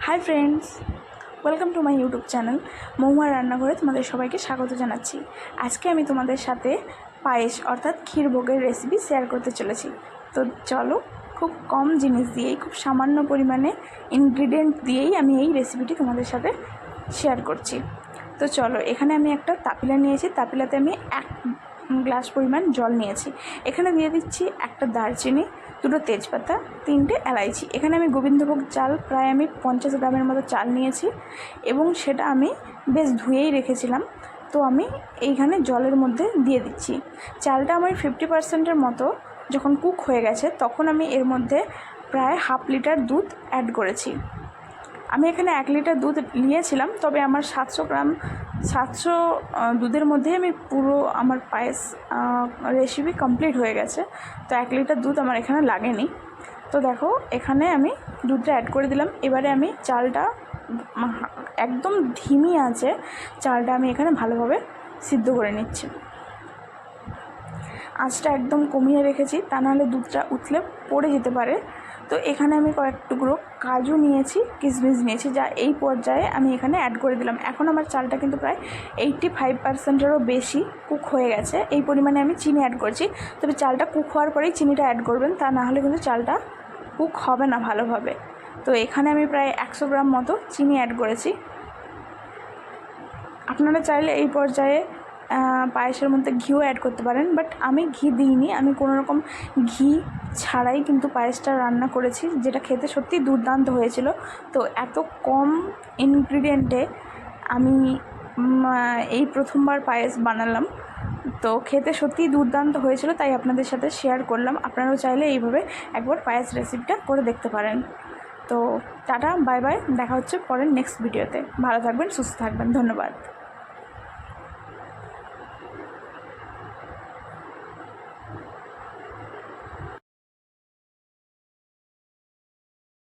High friends, welcome to my YouTube channel মহুয়ার রান্নাঘরে তোমাদের সবাইকে স্বাগত জানাচ্ছি। আজকে আমি তোমাদের সাথে পায়েস অর্থাৎ ক্ষীরভোগের রেসিপি শেয়ার করতে চলেছি। তো চলো, খুব কম জিনিস দিয়েই, খুব সামান্য পরিমাণে ইনগ্রিডিয়েন্ট দিয়েই আমি এই রেসিপিটি তোমাদের সাথে শেয়ার করছি। তো চলো, এখানে আমি একটা তাপিলা নিয়েছি। তাপিলাতে আমি 1 গ্লাস পরিমাণ জল নিয়েছি। এখানে দিয়ে দিচ্ছি একটা দারচিনি, 2টো তেজপাতা, 3টে এলাইচি। এখানে আমি গোবিন্দভোগ চাল প্রায় আমি 50 গ্রামের মতো চাল নিয়েছি এবং সেটা আমি বেশ ধুয়েই রেখেছিলাম। তো আমি এইখানে জলের মধ্যে দিয়ে দিচ্ছি। চালটা আমার 50%-এর মতো যখন কুক হয়ে গেছে, তখন আমি এর মধ্যে প্রায় 1/2 লিটার দুধ অ্যাড করেছি। আমি এখানে 1 লিটার দুধ নিয়েছিলাম, তবে আমার 700 দুধের মধ্যেই আমি পুরো আমার পায়েস রেসিপি কমপ্লিট হয়ে গেছে। তো 1 লিটার দুধ আমার এখানে লাগেনি। তো দেখো, এখানে আমি দুধটা অ্যাড করে দিলাম। এবারে আমি চালটা একদম ধিমি আঁচে চালটা আমি এখানে ভালোভাবে সিদ্ধ করে নিচ্ছি। আঁচটা একদম কমিয়ে রেখেছি, তা নাহলে দুধটা উতলে পড়ে যেতে পারে। তো এখানে আমি কয়েক টুকরো কাজু নিয়েছি, কিশমিশ নিয়েছি, যা এই পর্যায়ে আমি এখানে অ্যাড করে দিলাম। এখন আমার চালটা কিন্তু প্রায় 85%-এরও বেশি কুক হয়ে গেছে। এই পরিমাণে আমি চিনি অ্যাড করছি। তবে চালটা কুক হওয়ার পরেই চিনিটা অ্যাড করবেন, তা না হলে কিন্তু চালটা কুক হবে না ভালোভাবে। তো এখানে আমি প্রায় 100 গ্রাম মতো চিনি অ্যাড করেছি। আপনারা চাইলে এই পর্যায়ে পায়েসের মধ্যে ঘিও অ্যাড করতে পারেন, বাট আমি ঘি দিইনি। আমি কোনো রকম ঘি ছাড়াই কিন্তু পায়েসটা রান্না করেছি, যেটা খেতে সত্যিই দুর্দান্ত হয়েছিল। তো এত কম ইনগ্রিডিয়েন্টে আমি এই প্রথমবার পায়েস বানালাম। তো খেতে সত্যিই দুর্দান্ত হয়েছিল, তাই আপনাদের সাথে শেয়ার করলাম। আপনারাও চাইলে এইভাবে একবার পায়েস রেসিপিটা করে দেখতে পারেন। তো টাটা, বাই বাই, দেখা হচ্ছে পরের নেক্সট ভিডিওতে। ভালো থাকবেন, সুস্থ থাকবেন, ধন্যবাদ।